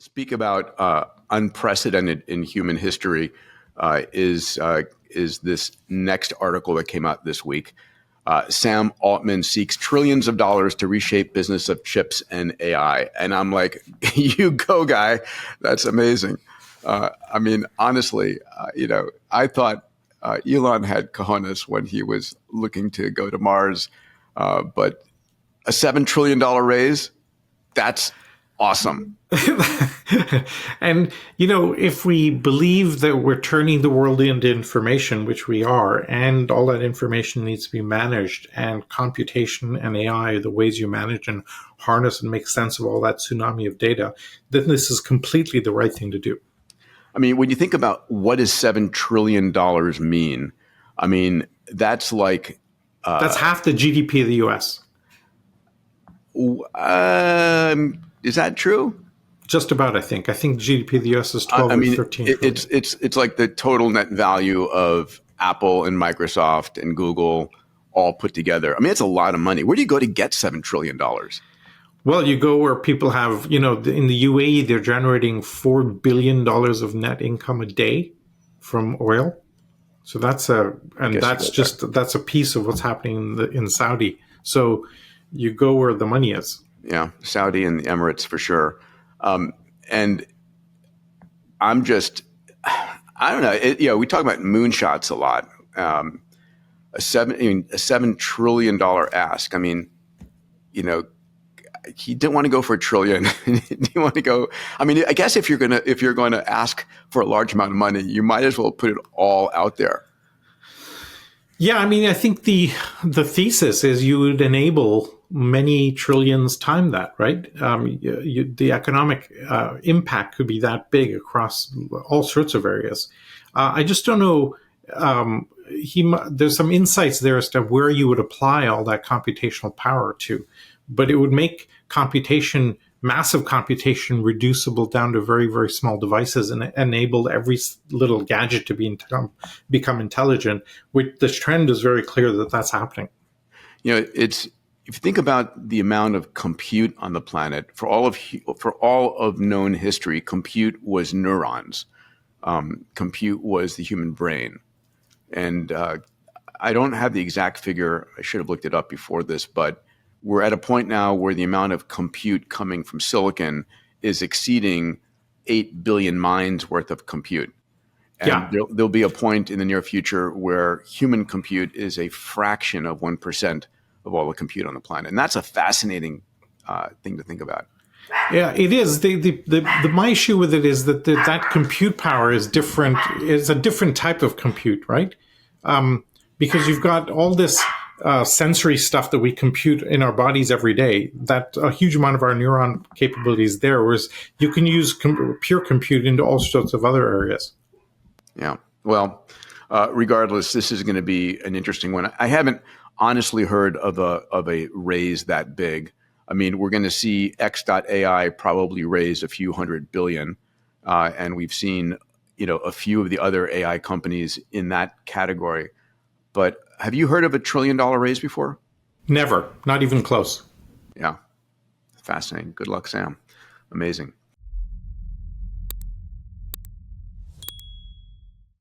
Speak about unprecedented in human history is this next article that came out this week. Sam Altman seeks trillions of dollars to reshape business of chips and AI. And I'm like, you go, guy. That's amazing. I mean, honestly, I thought Elon had cojones when he was looking to go to Mars. But a $7 trillion raise, that's awesome. And, if we believe that we're turning the world into information, which we are, and all that information needs to be managed, and computation and AI are the ways you manage and harness and make sense of all that tsunami of data, then this is completely the right thing to do. I mean, when you think about what does $7 trillion mean, I mean, that's like... that's half the GDP of the U.S. Is that true? Just about, I think. I think GDP of the U.S. is 12 or 13. It's like the total net value of Apple and Microsoft and Google all put together. I mean, it's a lot of money. Where do you go to get $7 trillion? Well, you go where people have, in the UAE, they're generating $4 billion of net income a day from oil. So that's a piece of what's happening in Saudi. So you go where the money is. Yeah, Saudi and the Emirates for sure. And I'm just, I don't know. We talk about moonshots a lot. A $7 trillion ask. I mean, he didn't want to go for $1 trillion. You want to go? I mean, I guess if you're going to ask for a large amount of money, you might as well put it all out there. Yeah, I mean, I think the thesis is you would enable many trillions time that, right? The economic impact could be that big across all sorts of areas. I just don't know. There's some insights there as to where you would apply all that computational power to, but it would make massive computation reducible down to very, very small devices and enable every little gadget to become intelligent. Which the trend is very clear that that's happening. If you think about the amount of compute on the planet, for all of known history, compute was neurons. Compute was the human brain. And I don't have the exact figure. I should have looked it up before this, but we're at a point now where the amount of compute coming from silicon is exceeding 8 billion minds worth of compute. And there'll be a point in the near future where human compute is a fraction of 1% of all the compute on the planet. And that's a fascinating thing to think about. Yeah, it is. My issue with it is that that compute power is different. It's a different type of compute, right? Because you've got all this sensory stuff that we compute in our bodies every day. That a huge amount of our neuron capabilities there, whereas you can use pure compute into all sorts of other areas. Yeah. Well, regardless, this is going to be an interesting one. I haven't honestly heard of a raise that big. I mean, we're going to see X.AI probably raise a few $100 billion, and we've seen a few of the other AI companies in that category. But have you heard of a $1 trillion raise before? Never, not even close. Yeah, fascinating. Good luck, Sam. Amazing.